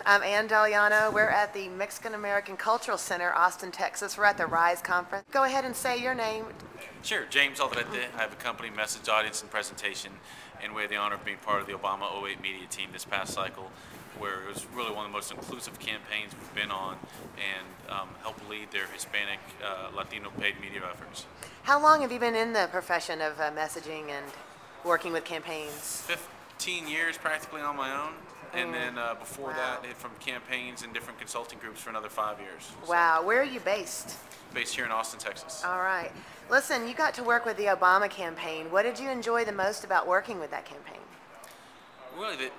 I'm Ann Daliano. We're at the Mexican American Cultural Center, Austin, Texas. We're at the RISE conference. Go ahead and say your name. Sure, James Aldrete. I have a company, Message, Audience, and Presentation, and we had the honor of being part of the Obama '08 media team this past cycle, where it was really one of the most inclusive campaigns we've been on, and helped lead their Hispanic, Latino paid media efforts. How long have you been in the profession of messaging and working with campaigns? 15 years practically on my own. And then before Wow. that, from campaigns and different consulting groups for another 5 years. Wow, where are you based? Based here in Austin, Texas. All right. Listen, you got to work with the Obama campaign. What did you enjoy the most about working with that campaign? Really,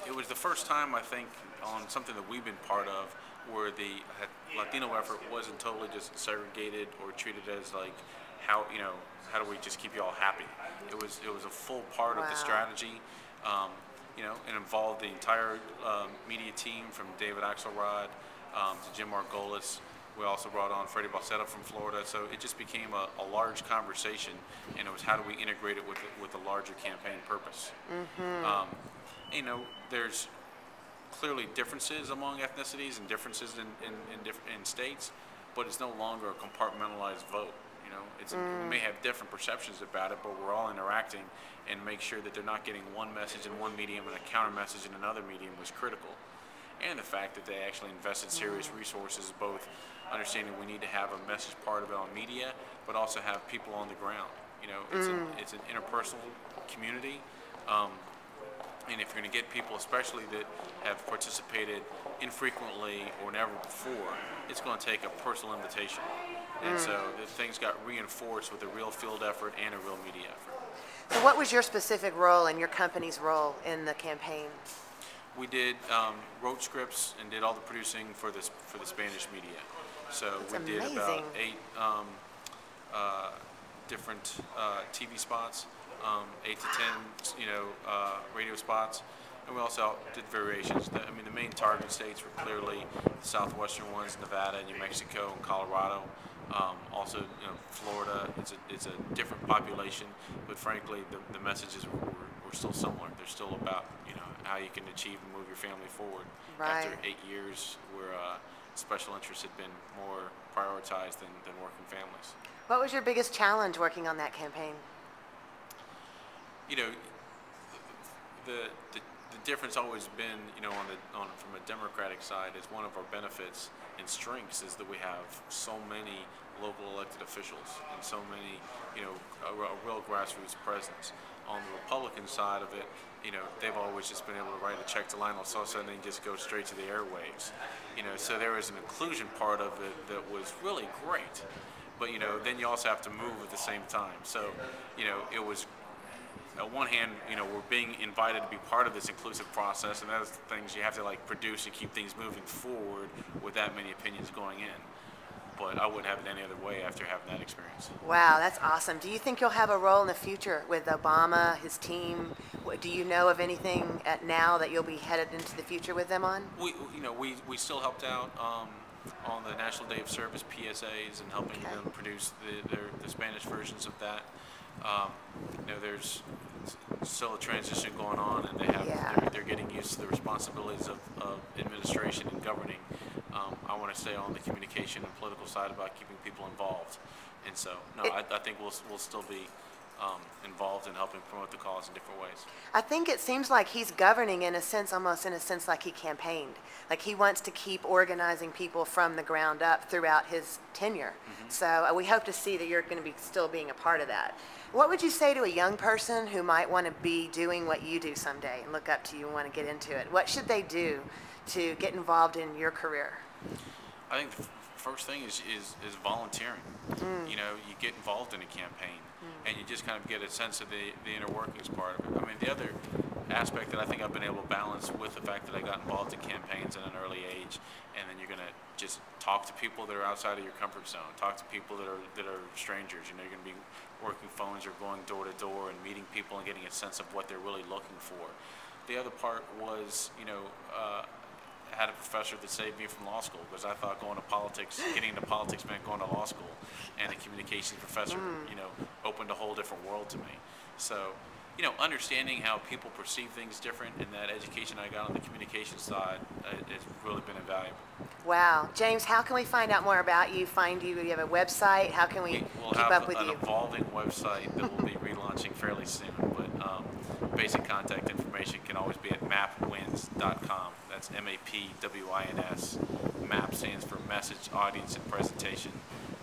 it was the first time, I think, on something that we've been part of where the Latino effort wasn't totally just segregated or treated as like, how do we just keep you all happy? It was a full part of the strategy. It involved the entire media team from David Axelrod to Jim Margolis. We also brought on Freddie Balsetta from Florida. So it just became a large conversation, and it was how do we integrate it with the larger campaign purpose. There's clearly differences among ethnicities and differences in states, but it's no longer a compartmentalized vote. We may have different perceptions about it, but we're all interacting, and make sure that they're not getting one message in one medium and a counter message in another medium was critical. And the fact that they actually invested serious resources, both understanding we need to have a message part of it on media, but also have people on the ground. It's an interpersonal community, and if you're going to get people, especially that have participated infrequently or never before, it's going to take a personal invitation. And so the things got reinforced with a real field effort and a real media effort. So what was your specific role and your company's role in the campaign? We wrote scripts and did all the producing for the Spanish media. So That's we did amazing. about 8 different TV spots, 8 to 10 radio spots. And we also did variations. The main target states were clearly the southwestern ones, Nevada, New Mexico, and Colorado. Also, Florida. It's a different population, but frankly, the messages were still similar. They're still about how you can achieve and move your family forward. Right. After 8 years, where special interests had been more prioritized than working families. What was your biggest challenge working on that campaign? The difference always been, from a Democratic side, is one of our benefits and strengths is that we have so many local elected officials and so many, a real grassroots presence. On the Republican side of it, they've always just been able to write a check to Lionel Sosa and then just go straight to the airwaves. So there was an inclusion part of it that was really great. But, then you also have to move at the same time. So, it was, on one hand, we're being invited to be part of this inclusive process, and those things you have to produce and keep things moving forward with that many opinions going in. But I wouldn't have it any other way after having that experience. Wow, that's awesome. Do you think you'll have a role in the future with Obama, his team? Do you know of anything now that you'll be headed into the future with them on? We still helped out on the National Day of Service PSAs and helping them produce the Spanish versions of that. There's still a transition going on, and they're getting used to the responsibilities of administration and governing. I want to stay on the communication and political side about keeping people involved, and so I think we'll still be involved in helping promote the cause in different ways. I think it seems like he's governing almost in a sense like he campaigned. Like he wants to keep organizing people from the ground up throughout his tenure. So we hope to see that you're going to be still being a part of that. What would you say to a young person who might want to be doing what you do someday and look up to you and want to get into it? What should they do to get involved in your career? I think the first thing is volunteering. You get involved in a campaign, and you just kind of get a sense of the inner workings part of it. The other aspect that I think I've been able to balance with the fact that I got involved in campaigns at an early age, and then you're going to just talk to people that are outside of your comfort zone, talk to people that are strangers. You're going to be working phones or going door to door and meeting people and getting a sense of what they're really looking for. The other part was, I had a professor that saved me from law school because I thought getting into politics meant going to law school, and a communications professor, opened a whole different world to me. So you know, understanding how people perceive things different, and that education I got on the communication side has really been invaluable. Wow. James, how can we find out more about you, find you? Do you have a website? How can we We'll keep have up with an you? evolving website that we'll be relaunching fairly soon, but basic contact information can always be at mapwins.com. That's MAPWINS. MAP stands for Message, Audience, and Presentation.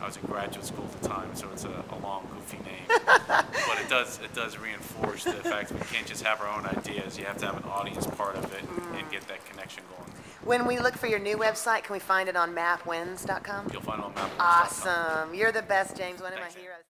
I was in graduate school at the time, so it's a long, goofy name. But it does reinforce the fact that we can't just have our own ideas. You have to have an audience part of it and get that connection going. When we look for your new website, can we find it on mapwins.com? You'll find it on mapwins.com. Awesome. You're the best, James. One of my Thanks, Ann. heroes.